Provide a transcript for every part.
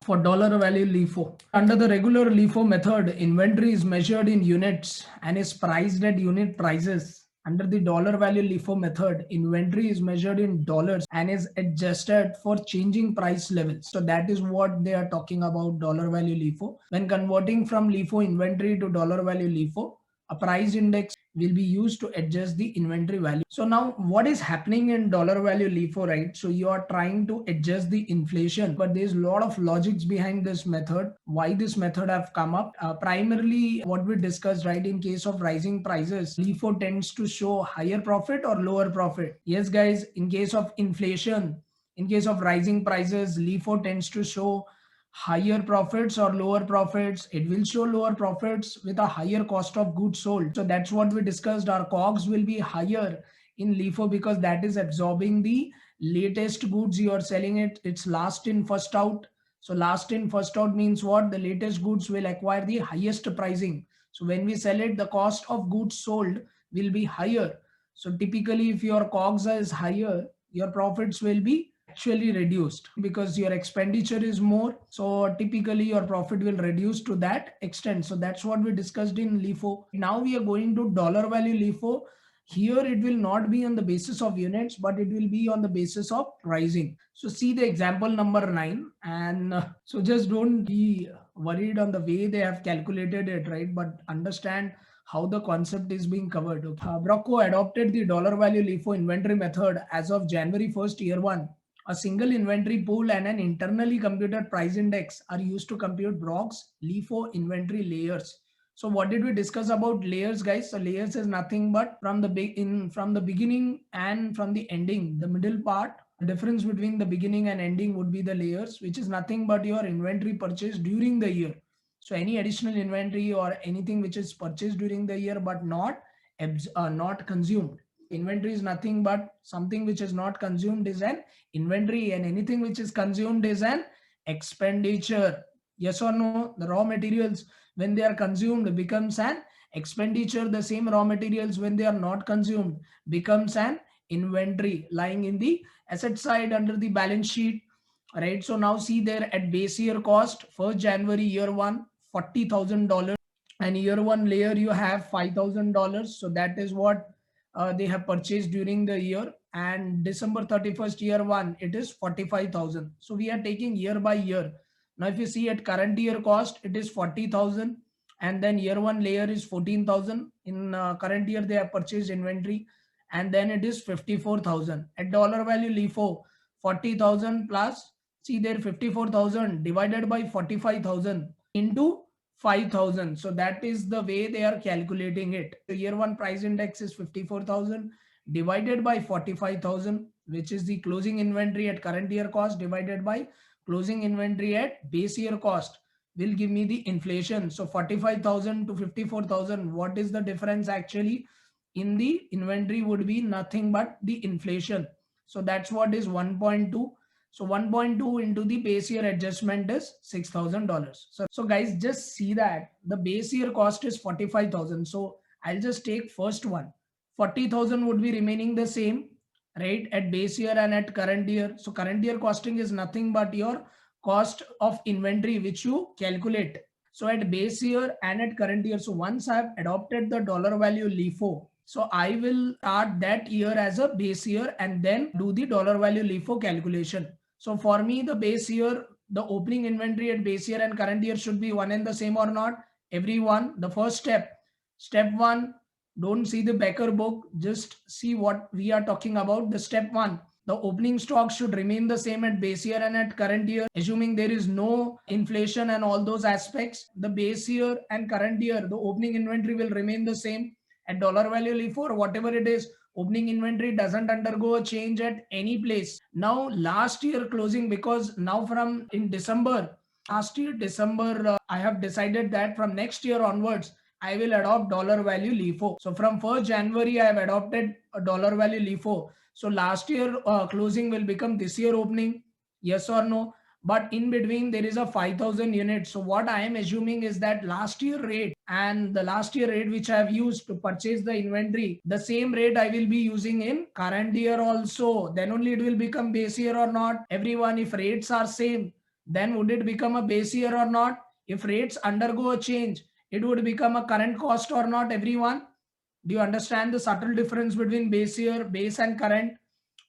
for dollar value LIFO. Under the regular LIFO method, inventory is measured in units and is priced at unit prices. Under the dollar value LIFO method, inventory is measured in dollars and is adjusted for changing price levels. So that is what they are talking about dollar value LIFO. When converting from LIFO inventory to dollar value LIFO, a price index will be used to adjust the inventory value. So now what is happening in dollar value LIFO, right? So you are trying to adjust the inflation, but there's a lot of logics behind this method. Why this method have come up? Primarily what we discussed, right? In case of rising prices, LIFO tends to show higher profit or lower profit. Yes, guys, in case of inflation, in case of rising prices, LIFO tends to show higher profits or lower profits. It will show lower profits with a higher cost of goods sold. So that's what we discussed. Our COGS will be higher in LIFO because that is absorbing the latest goods you are selling. It's last in first out. So last in first out means what? The latest goods will acquire the highest pricing. So when we sell it, the cost of goods sold will be higher. So typically if your COGS is higher, your profits will be actually reduced because your expenditure is more. So typically your profit will reduce to that extent. So that's what we discussed in LIFO. Now we are going to dollar value LIFO. Here it will not be on the basis of units, but it will be on the basis of pricing. So see the example number 9, and so just don't be worried on the way they have calculated it, right? But understand how the concept is being covered. Okay. Brocco adopted the dollar value LIFO inventory method as of January 1st, year 1. A single inventory pool and an internally computed price index are used to compute Brock's LIFO inventory layers. So what did we discuss about layers, guys? So layers is nothing but from the beginning and from the ending, the middle part. The difference between the beginning and ending would be the layers, which is nothing but your inventory purchase during the year. So any additional inventory or anything which is purchased during the year but not consumed. Inventory is nothing but something which is not consumed is an inventory, and anything which is consumed is an expenditure. Yes or no? The raw materials, when they are consumed, becomes an expenditure. The same raw materials, when they are not consumed, becomes an inventory lying in the asset side under the balance sheet. Right. So now see there at base year cost, 1st January year 1, $40,000, and year 1 layer you have $5,000. So that is what they have purchased during the year. And December 31st year 1, it is 45,000. So we are taking year by year. Now if you see at current year cost, it is 40,000, and then year 1 layer is 14,000. In current year they have purchased inventory, and then it is 54,000 at dollar value LIFO. 40,000 plus, see there, 54,000 divided by 45,000 into 5,000. So that is the way they are calculating it. The year 1 price index is 54,000 divided by 45,000, which is the closing inventory at current year cost, divided by closing inventory at base year cost, will give me the inflation. So 45,000 to 54,000, what is the difference actually in the inventory would be nothing but the inflation. So that's what is 1.2. So 1.2 into the base year adjustment is $6,000. So guys, just see that the base year cost is 45,000. So I'll just take first one. 40,000 would be remaining the same, right, at base year and at current year. So current year costing is nothing but your cost of inventory which you calculate. So at base year and at current year. So once I have adopted the dollar value LIFO, so I will start that year as a base year and then do the dollar value LIFO calculation. So for me, the base year, the opening inventory at base year and current year should be one and the same or not? Everyone, the first step 1, don't see the Becker book, just see what we are talking about. The step 1, the opening stock should remain the same at base year and at current year, assuming there is no inflation and all those aspects. The base year and current year, the opening inventory will remain the same at dollar value LIFO or whatever it is. Opening inventory doesn't undergo a change at any place. Now last year closing, because now from in December, last year December, I have decided that from next year onwards, I will adopt dollar value LIFO. So from 1st January, I have adopted a dollar value LIFO. So last year closing will become this year opening. Yes or no? But in between there is a 5,000 units. So what I am assuming is that last year rate and the last year rate which I have used to purchase the inventory, the same rate I will be using in current year also. Then only it will become base year or not. Everyone, if rates are same, then would it become a base year or not? If rates undergo a change, it would become a current cost or not, everyone? Do you understand the subtle difference between base year, base and current?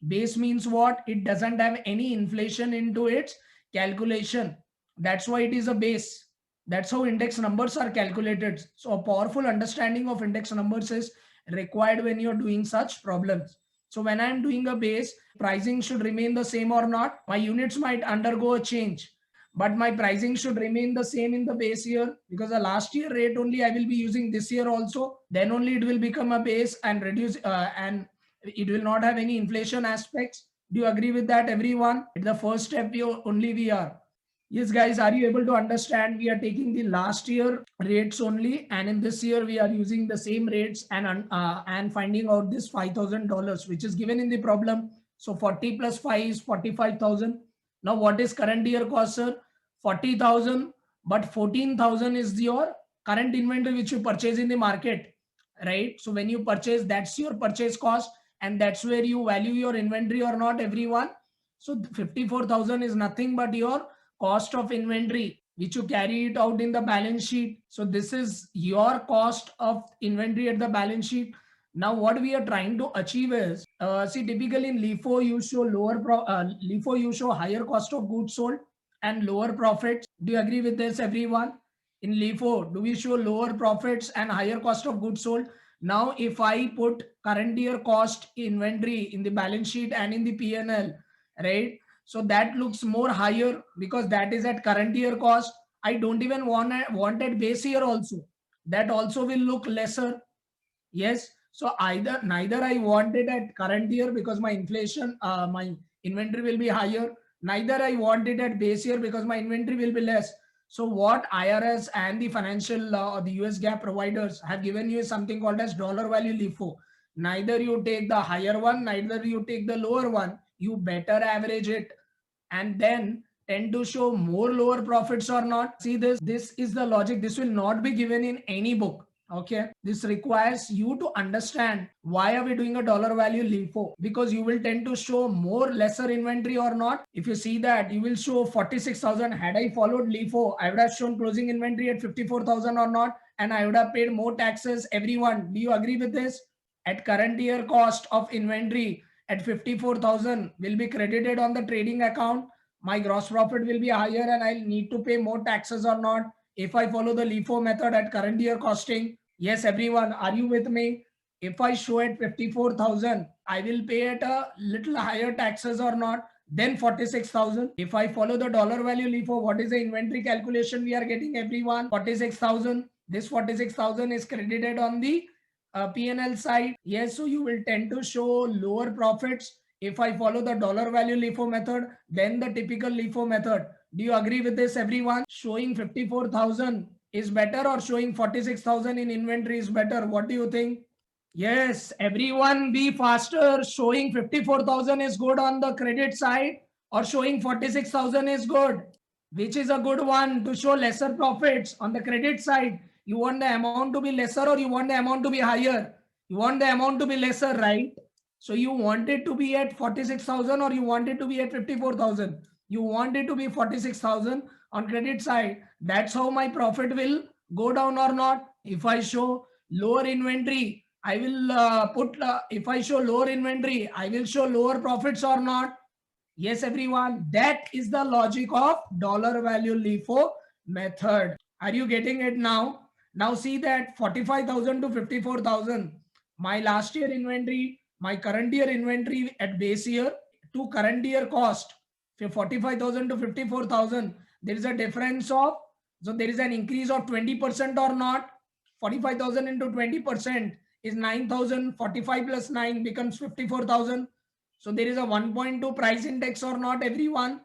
Base means what? It doesn't have any inflation into its calculation. That's why it is a base. That's how index numbers are calculated. So a powerful understanding of index numbers is required when you're doing such problems. So when I'm doing a base, pricing should remain the same or not. My units might undergo a change, but my pricing should remain the same in the base year, because the last year rate only I will be using this year also. Then only it will become a base and reduce and it will not have any inflation aspects. Do you agree with that, everyone? The first step we are. Yes, guys, are you able to understand? We are taking the last year rates only, and in this year we are using the same rates and finding out this $5,000 which is given in the problem. So 40 plus 5 is 45,000. Now what is current year cost, sir? 40,000, but 14,000 is your current inventory which you purchase in the market, right? So when you purchase, that's your purchase cost, and that's where you value your inventory or not, everyone. So 54,000 is nothing but your cost of inventory which you carry it out in the balance sheet. So this is your cost of inventory at the balance sheet. Now what we are trying to achieve is, see, typically in LIFO you show LIFO you show higher cost of goods sold and lower profits. Do you agree with this, everyone? In LIFO, do we show lower profits and higher cost of goods sold? Now if I put current year cost inventory in the balance sheet and in the P&L, right? So that looks more higher because that is at current year cost. I don't even want at base year also. That also will look lesser. Yes. So neither I want it at current year because my inflation, my inventory will be higher. Neither I want it at base year because my inventory will be less. So what IRS and the financial or the US GAAP providers have given you is something called as dollar value LIFO. Neither you take the higher one, neither you take the lower one. You better average it and then tend to show more lower profits or not. See, this is the logic. This will not be given in any book. Okay, this requires you to understand why are we doing a dollar value LIFO, because you will tend to show more lesser inventory or not. If you see that, you will show 46,000. Had I followed LIFO, I would have shown closing inventory at 54,000 or not, and I would have paid more taxes. Everyone, do you agree with this? At current year cost of inventory at 54,000 will be credited on the trading account. My gross profit will be higher and I'll need to pay more taxes or not if I follow the LIFO method at current year costing. Yes, everyone, are you with me? If I show at 54,000, I will pay at a little higher taxes or not, then 46,000. If I follow the dollar value LIFO, what is the inventory calculation we are getting, everyone? 46,000. This 46,000 is credited on the P&L side. Yes, so you will tend to show lower profits if I follow the dollar value LIFO method than the typical LIFO method. Do you agree with this, everyone? Showing 54,000 is better or showing 46,000 in inventory is better? What do you think? Yes, everyone be faster. Showing 54,000 is good on the credit side or showing 46,000 is good? Which is a good one to show lesser profits on the credit side? You want the amount to be lesser or you want the amount to be higher? You want the amount to be lesser, right? So you want it to be at 46,000 or you want it to be at 54,000? You want it to be 46,000 on credit side. That's how my profit will go down or not. If I show lower inventory, I will if I show lower inventory, I will show lower profits or not. Yes, everyone, that is the logic of dollar value LIFO method. Are you getting it now? Now see that 45,000 to 54,000, my last year inventory, my current year inventory at base year to current year cost, 45,000 to 54,000, there is a difference of, so there is an increase of 20% or not. 45,000 into 20% is 9,000. 45 plus 9 becomes 54,000. So there is a 1.2 price index or not, everyone?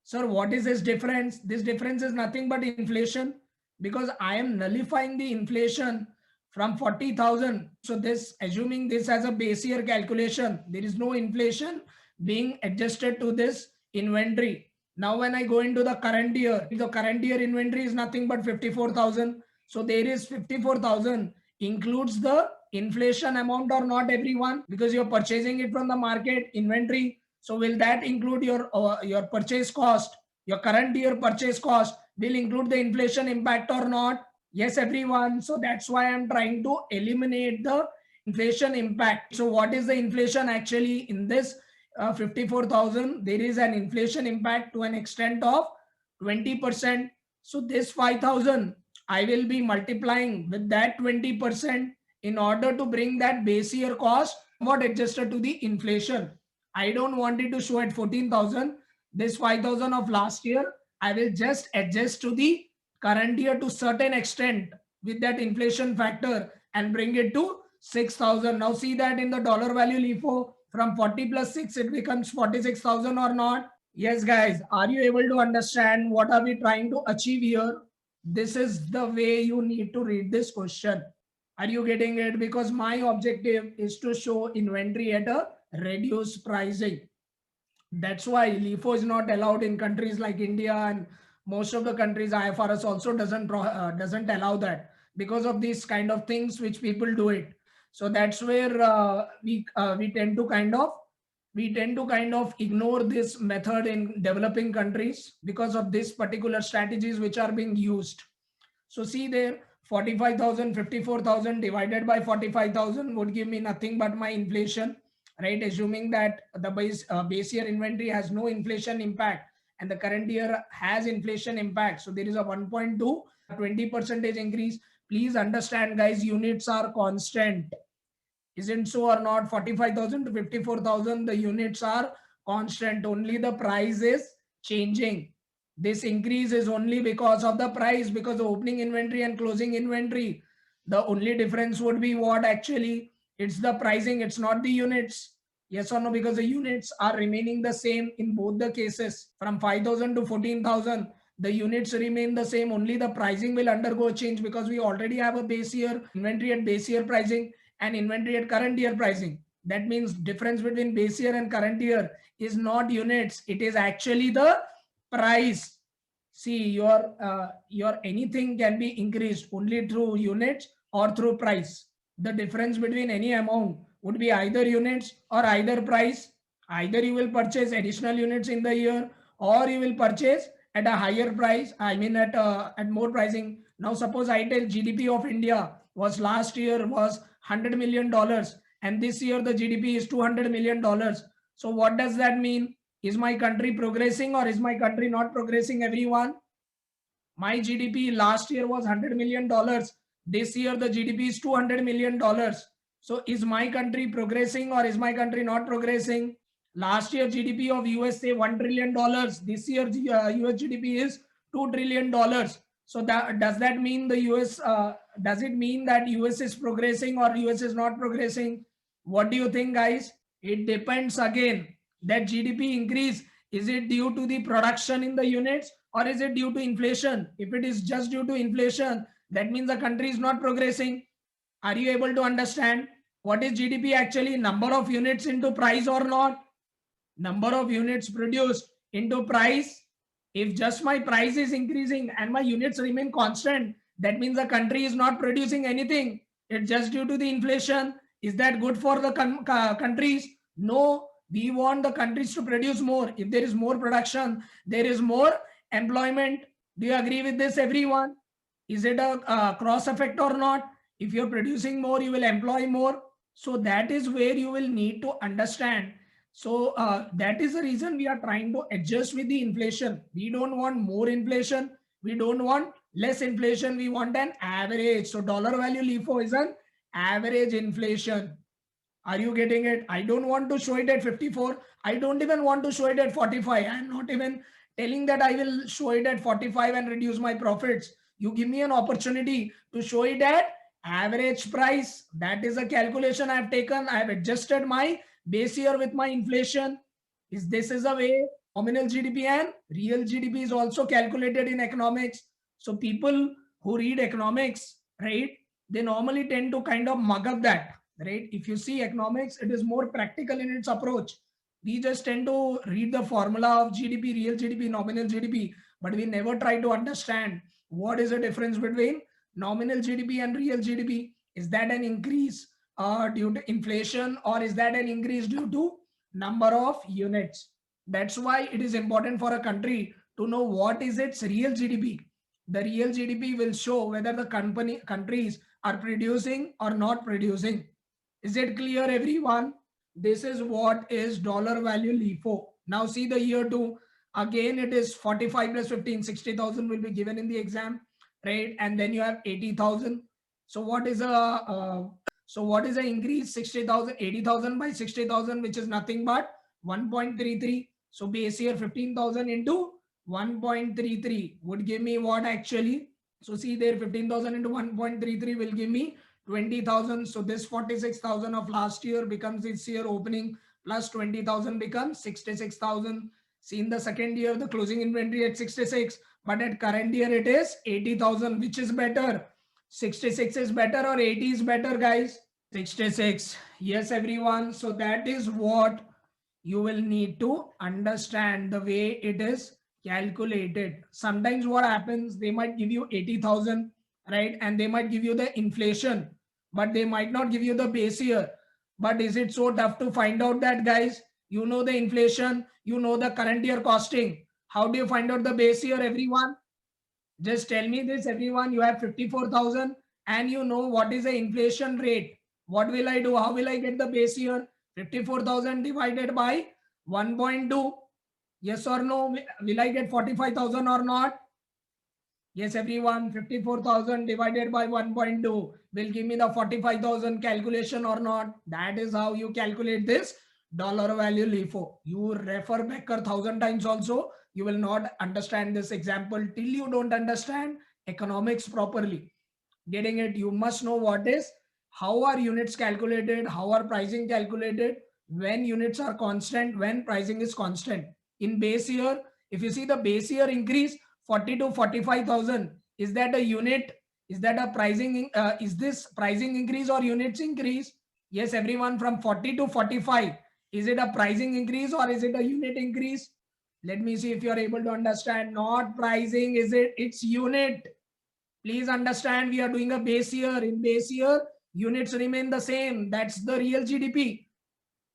Sir, what is this difference? This difference is nothing but inflation, because I am nullifying the inflation from 40,000. So this, assuming this as a base year calculation, there is no inflation being adjusted to this inventory. Now when I go into the current year, the current year inventory is nothing but 54,000. So there is 54,000 includes the inflation amount or not, everyone? Because you're purchasing it from the market inventory. So will that include your purchase cost? Your current year purchase cost will include the inflation impact or not? Yes, everyone. So that's why I'm trying to eliminate the inflation impact. So what is the inflation actually in this 54,000? There is an inflation impact to an extent of 20%. So this 5,000, I will be multiplying with that 20% in order to bring that base year cost what adjusted to the inflation. I don't want it to show at 14,000. This 5,000 of last year, I will just adjust to the current year to certain extent with that inflation factor and bring it to 6,000. Now see that in the dollar value LIFO from 40 plus 6, it becomes 46,000 or not? Yes, guys, are you able to understand what are we trying to achieve here? This is the way you need to read this question. Are you getting it? Because my objective is to show inventory at a reduced pricing. That's why LIFO is not allowed in countries like India, and most of the countries IFRS also doesn't allow that because of these kind of things which people do it. So that's where we tend to kind of ignore this method in developing countries because of these particular strategies which are being used. So see there, 45,000, 54,000 divided by 45,000 would give me nothing but my inflation, right? Assuming that the base year inventory has no inflation impact and the current year has inflation impact. So there is a 1.2, 20% increase. Please understand, guys, units are constant. Isn't so or not? 45,000 to 54,000, the units are constant. Only the price is changing. This increase is only because of the price, because the opening inventory and closing inventory. The only difference would be what actually? It's the pricing, it's not the units. Yes or no? Because the units are remaining the same in both the cases. From 5,000 to 14,000, the units remain the same. Only the pricing will undergo a change because we already have a base year inventory at base year pricing and inventory at current year pricing. That means difference between base year and current year is not units. It is actually the price. See, your anything can be increased only through units or through price. The difference between any amount would be either units or either price. Either you will purchase additional units in the year or you will purchase at a higher price. I mean at more pricing. Now suppose I tell GDP of India was last year was $100 million and this year the GDP is $200 million. So what does that mean? Is my country progressing or is my country not progressing, everyone? My GDP last year was $100 million. This year the GDP is $200 million. So is my country progressing or is my country not progressing? Last year GDP of USA $1 trillion. This year US GDP is $2 trillion. So that does that mean the US does it mean that US is progressing or US is not progressing? What do you think, guys? It depends again. That GDP increase, is it due to the production in the units or is it due to inflation? If it is just due to inflation, that means the country is not progressing. Are you able to understand what is GDP actually? Number of units into price or not? Number of units produced into price. If just my price is increasing and my units remain constant, that means the country is not producing anything. It's just due to the inflation. Is that good for the countries? No, we want the countries to produce more. If there is more production, there is more employment. Do you agree with this, everyone? Is it a cross effect or not? If you're producing more, you will employ more. So that is where you will need to understand. So that is the reason we are trying to adjust with the inflation. We don't want more inflation. We don't want less inflation. We want an average. So dollar value LIFO is an average inflation. Are you getting it? I don't want to show it at 54. I don't even want to show it at 45. I'm not even telling that I will show it at 45 and reduce my profits. You give me an opportunity to show it at average price. That is a calculation I've taken. I've adjusted my base year with my inflation. Is this is a way nominal GDP and real GDP is also calculated in economics. So people who read economics, right, they normally tend to kind of mug up that, right? If you see economics, it is more practical in its approach. We just tend to read the formula of GDP, real GDP, nominal GDP, but we never try to understand what is the difference between nominal GDP and real GDP. Is that an increase due to inflation or is that an increase due to number of units? That's why it is important for a country to know what is its real GDP. The real GDP will show whether the countries are producing or not producing. Is it clear, everyone? This is what is dollar value LIFO. Now see the year 2. Again, it is 45 plus 15, 60,000 will be given in the exam, right? And then you have 80,000. So what is a increase? 60,000, 80,000 by 60,000, which is nothing but 1.33. So base year 15,000 into 1.33 would give me what actually? So see there, 15,000 into 1.33 will give me 20,000. So this 46,000 of last year becomes this year opening plus 20,000 becomes 66,000. See, in the second year, the closing inventory at 66, but at current year it is 80,000. Which is better? 66 is better or 80 is better, guys? 66. Yes, everyone. So that is what you will need to understand, the way it is calculated. Sometimes what happens, they might give you 80,000, right? And they might give you the inflation, but they might not give you the base year. But is it so tough to find out that, guys? You know the inflation, you know the current year costing. How do you find out the base year, everyone? Just tell me this, everyone. You have 54,000 and you know what is the inflation rate. What will I do? How will I get the base year? 54,000 divided by 1.2. Yes or no? Will I get 45,000 or not? Yes, everyone. 54,000 divided by 1.2 will give me the 45,000 calculation or not. That is how you calculate this dollar value LIFO. You refer back 1,000 times also. You will not understand this example till you don't understand economics properly. Getting it? You must know what is, how are units calculated, how are pricing calculated, when units are constant, when pricing is constant. In base year, if you see the base year increase 40 to 45,000, is that a unit? Is that a pricing? Is this pricing increase or units increase? Yes, everyone, from 40 to 45. Is it a pricing increase or is it a unit increase? Let me see if you are able to understand. Not pricing, is it? It's unit. Please understand, we are doing a base year. In base year, units remain the same. That's the real GDP.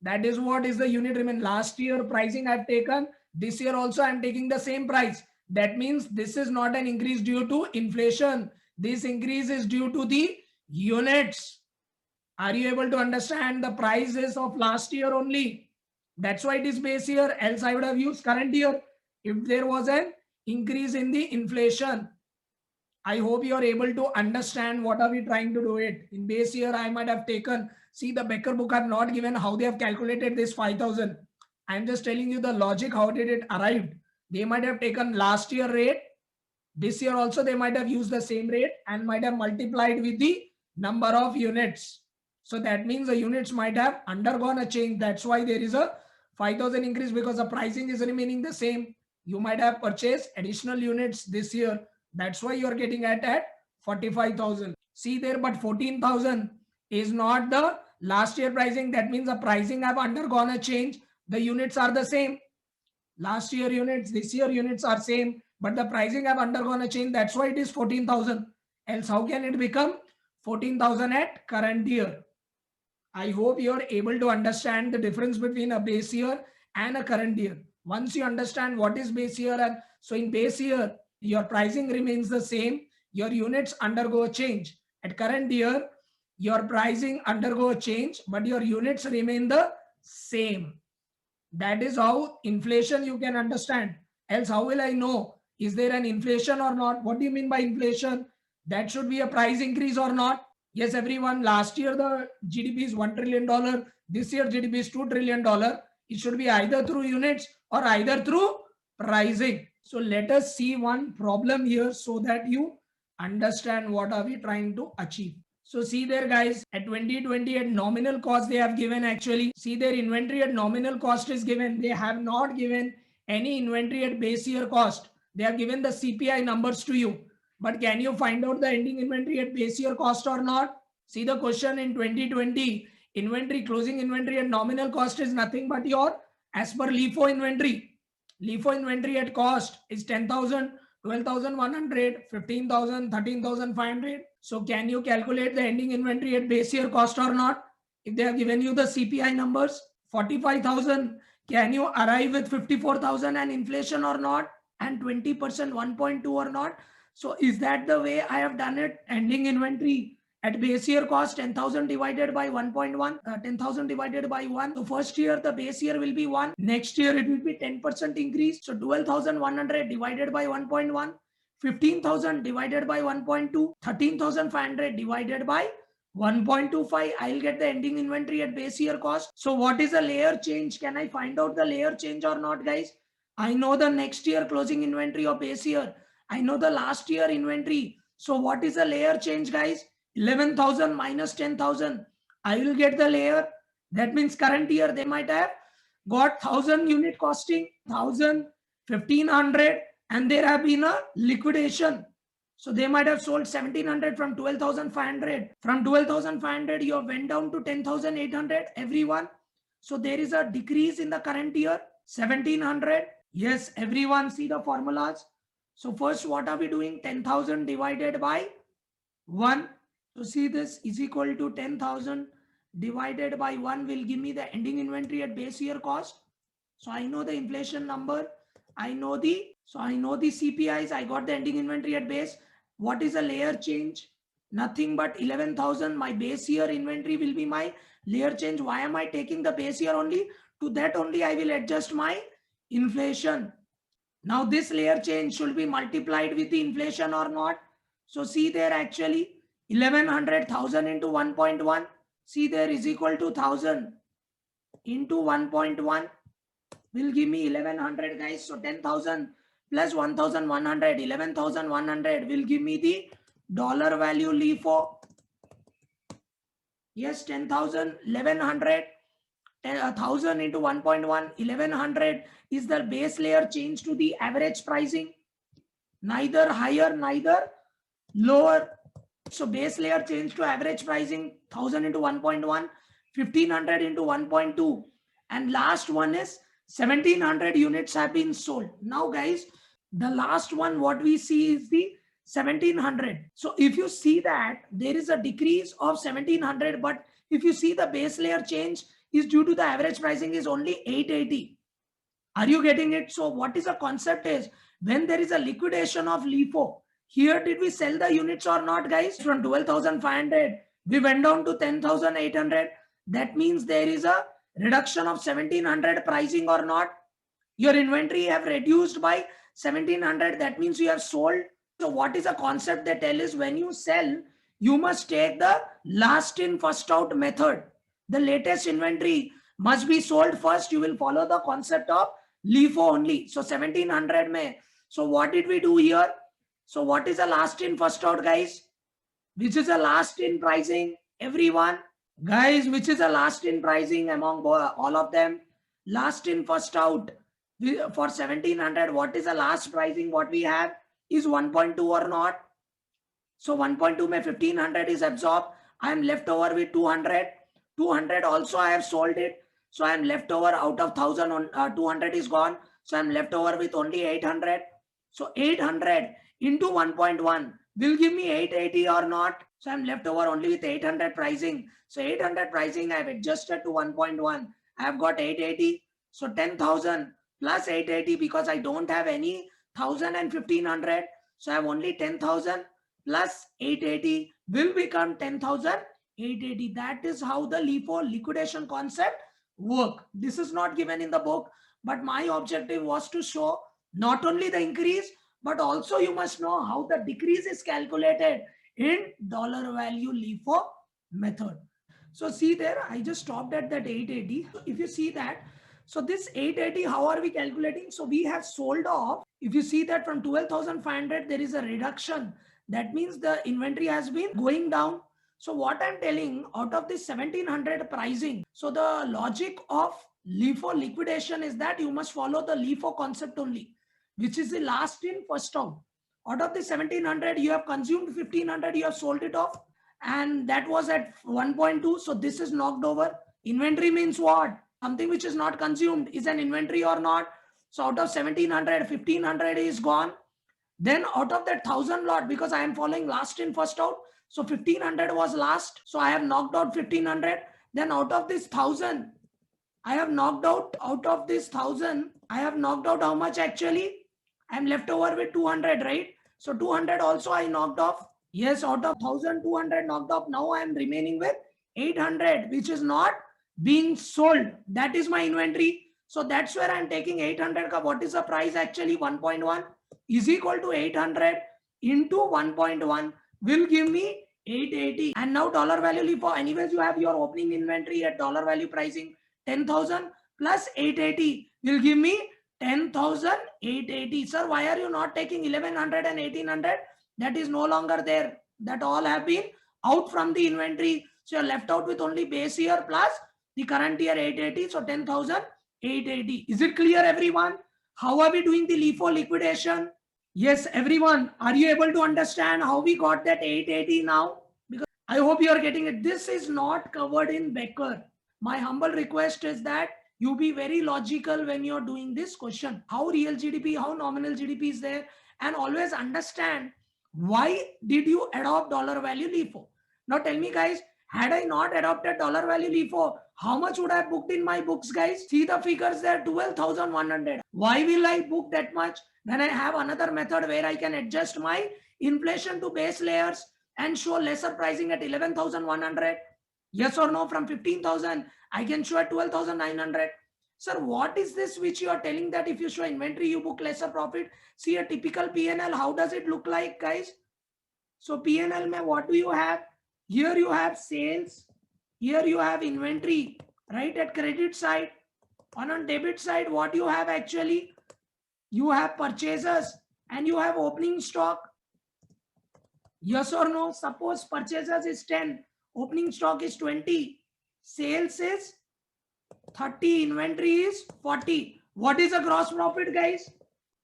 That is what is the unit remain. Last year pricing I've taken. This year also I'm taking the same price. That means this is not an increase due to inflation. This increase is due to the units. Are you able to understand? The prices of last year only? That's why it is base year. Else I would have used current year if there was an increase in the inflation. I hope you are able to understand what are we trying to do it. In base year, I might have taken, see the Becker book are not given how they have calculated this 5,000. I'm just telling you the logic, how did it arrive. They might have taken last year rate. This year also they might have used the same rate and might have multiplied with the number of units. So that means the units might have undergone a change. That's why there is a 5,000 increase, because the pricing is remaining the same. You might have purchased additional units this year. That's why you are getting at 45,000. See there, but 14,000 is not the last year pricing. That means the pricing have undergone a change. The units are the same. Last year units, this year units are same, but the pricing have undergone a change. That's why it is 14,000. Else how can it become 14,000 at current year? I hope you are able to understand the difference between a base year and a current year. Once you understand what is base year, and so in base year, your pricing remains the same, your units undergo a change. At current year, your pricing undergo a change, but your units remain the same. That is how inflation you can understand. Else how will I know, is there an inflation or not? What do you mean by inflation? That should be a price increase or not? Yes, everyone, last year the GDP is $1 trillion. This year GDP is $2 trillion. It should be either through units or either through pricing. So let us see one problem here so that you understand what are we trying to achieve. So see there, guys, at 2020 at nominal cost they have given, actually see their inventory at nominal cost is given. They have not given any inventory at base year cost. They have given the CPI numbers to you. But can you find out the ending inventory at base year cost or not? See the question in 2020, inventory, closing inventory at nominal cost is nothing but your, as per LIFO inventory. LIFO inventory at cost is 10,000, 12,100, 15,000, 13,500. So can you calculate the ending inventory at base year cost or not? If they have given you the CPI numbers, 45,000, can you arrive with 54,000 and inflation or not? and 20% 1.2 or not. So is that the way I have done it? Ending inventory at base year cost 10,000 divided by 1.1, 10,000 divided by 1. So first year the base year will be 1. Next year it will be 10% increase. So 12,100 divided by 1.1, 15,000 divided by 1.2, 13,500 divided by 1.25. I'll get the ending inventory at base year cost. So what is the layer change? Can I find out the layer change or not, guys? I know the next year closing inventory of base year. I know the last year inventory. So what is the layer change, guys? 11,000 minus 10,000. I will get the layer. That means current year they might have got 1,000 unit costing, 1,000, 1,500, and there have been a liquidation. So they might have sold 1,700 from 12,500. From 12,500, you went down to 10,800, everyone. So there is a decrease in the current year, 1,700. Yes, everyone see the formulas. So first, what are we doing? 10,000 divided by 1. So see, this is equal to 10,000 divided by 1 will give me the ending inventory at base year cost. So I know the inflation number. I know the CPIs. I got the ending inventory at base. What is the layer change? Nothing but 11,000. My base year inventory will be my layer change. Why am I taking the base year only? To that only I will adjust my inflation. Now this layer change should be multiplied with the inflation or not. So see there, actually 1100,000 into 1.1. See there is equal to 1,000 into 1.1 will give me 1100, guys. So 10,000 plus 1,100, 11,100 will give me the dollar value LIFO. Yes, 10,000, 1100. 1,000 into 1.1, 1,100 is the base layer change to the average pricing. Neither higher, neither lower. So base layer change to average pricing, 1,000 into 1.1, 1,500 into 1.2. And last one is 1,700 units have been sold. Now, guys, the last one, what we see is the 1,700. So if you see that there is a decrease of 1,700, but if you see the base layer change is due to the average pricing is only 880. Are you getting it? So what is the concept is when there is a liquidation of LIFO, here did we sell the units or not, guys? From 12,500, we went down to 10,800. That means there is a reduction of 1,700 pricing or not. Your inventory have reduced by 1,700. That means you have sold. So what is the concept they tell is when you sell, you must take the last in first out method. The latest inventory must be sold first. You will follow the concept of LIFO only. So 1,700 May. So what did we do here? So what is the last in first out, guys? Which is the last in pricing? Everyone, guys, which is the last in pricing among all of them? Last in first out. For 1,700, what is the last pricing? What we have is 1.2 or not? So 1.2 May 1,500 is absorbed. I am left over with 200. 200 also I have sold it. So I am left over out of 1,000 on 200 is gone. So I am left over with only 800. So 800 into 1.1 will give me 880 or not. So I'm left over only with 800 pricing. So 800 pricing I have adjusted to 1.1. I have got 880. So 10,000 plus 880 because I don't have any 1,000 and 1,500. So I have only 10,000 plus 880 will become 10,880. That is how the LIFO liquidation concept work. This is not given in the book, but my objective was to show not only the increase, but also you must know how the decrease is calculated in dollar value LIFO method. So see there, I just stopped at that 880. If you see that, so this 880, how are we calculating? So we have sold off. If you see that from 12,500, there is a reduction. That means the inventory has been going down. So what I'm telling, out of this 1,700 pricing, so the logic of LIFO liquidation is that you must follow the LIFO concept only, which is the last in first out. Out of the 1,700, you have consumed 1,500, you have sold it off, and that was at 1.2. So this is knocked over. Inventory means what? Something which is not consumed is an inventory or not. So out of 1,700, 1,500 is gone. Then out of that 1,000 lot, because I am following last in first out, so 1,500 was last. So I have knocked out 1,500. Then out of this 1,000, I have knocked out of this 1,000, I have knocked out how much actually? I I'm left over with 200, right? So 200 also I knocked off. Yes, out of 1200 knocked off. Now I am remaining with 800, which is not being sold. That is my inventory. So that's where I'm taking 800. What is the price actually? 1.1 is equal to 800 into 1.1 will give me 880. And now dollar value LIFO. Anyways, you have your opening inventory at dollar value pricing 10,000 plus 880 will give me 10,880. Sir, why are you not taking 1100 and 1800? That is no longer there. That all have been out from the inventory. So you're left out with only base year plus the current year 880. So 10,880. Is it clear, everyone? How are we doing the LIFO liquidation? Yes, everyone. Are you able to understand how we got that 880 now? Because I hope you are getting it. This is not covered in Becker. My humble request is that you be very logical when you're doing this question. How real GDP, how nominal GDP is there, and always understand why did you adopt dollar value LIFO. Now tell me, guys, had I not adopted dollar value LIFO, how much would I have booked in my books, guys? See the figures there, 12,100. Why will I book that much when I have another method where I can adjust my inflation to base layers and show lesser pricing at 11,100? Yes or no? From 15,000, I can show at 12,900. Sir, what is this which you are telling that if you show inventory, you book lesser profit? See a typical PNL. How does it look like, guys? So PNL mein what do you have? Here you have sales. Here you have inventory, right? At credit side. On debit side, what you have actually? You have purchases and you have opening stock. Yes or no? Suppose purchases is 10. Opening stock is 20. Sales is 30. Inventory is 40. What is a gross profit, guys?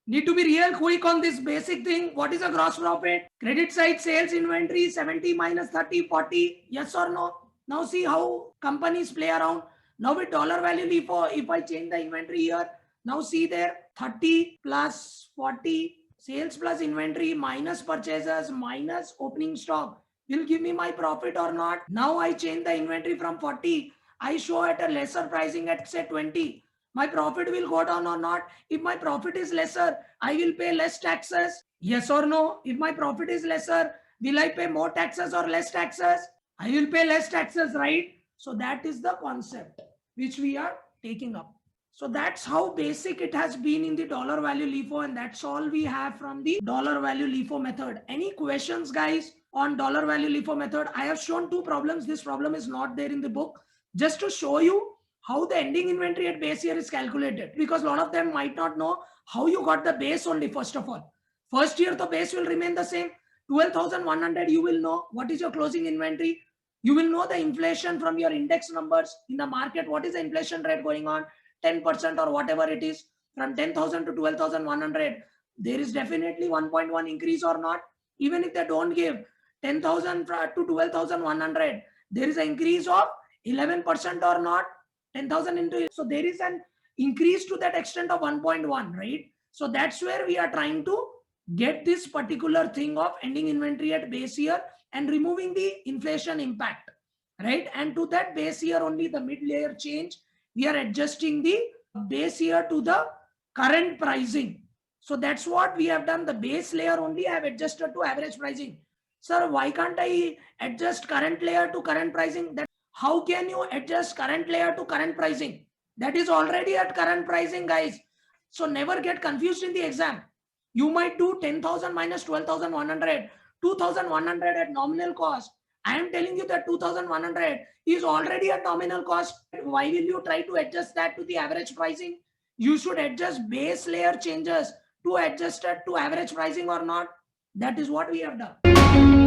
Need to be real quick on this basic thing. What is a gross profit? Credit side sales inventory 70 minus 30, 40. Yes or no? Now see how companies play around. Now with dollar value LIFO, if I change the inventory here, now see there 30 plus 40 sales plus inventory minus purchases minus opening stock will give me my profit or not. Now I change the inventory from 40. I show at a lesser pricing at say 20. My profit will go down or not? If my profit is lesser, I will pay less taxes. Yes or no? If my profit is lesser, will I pay more taxes or less taxes? I will pay less taxes, right? So that is the concept which we are taking up. So that's how basic it has been in the dollar value LIFO, and that's all we have from the dollar value LIFO method. Any questions, guys, on dollar value LIFO method? I have shown two problems. This problem is not there in the book. Just to show you how the ending inventory at base year is calculated, because a lot of them might not know how you got the base only. First of all, first year the base will remain the same, 12,100. You will know what is your closing inventory. You will know the inflation from your index numbers in the market. What is the inflation rate going on? 10% or whatever it is. From 10,000 to 12,100, there is definitely 1.1 increase or not. Even if they don't give 10,000 to 12,100, there is an increase of 11% or not. 10,000 into, so there is an increase to that extent of 1.1, right? So that's where we are trying to get this particular thing of ending inventory at base year and removing the inflation impact, right? And to that base year only, the mid layer change, we are adjusting the base year to the current pricing. So that's what we have done. The base layer only I have adjusted to average pricing. Sir, why can't I adjust current layer to current pricing? That how can you adjust current layer to current pricing? That is already at current pricing, guys. So never get confused in the exam. You might do 10,000 minus 12,100, 2,100 at nominal cost. I am telling you that 2,100 is already at nominal cost. Why will you try to adjust that to the average pricing? You should adjust base layer changes to adjust it to average pricing or not. That is what we have done.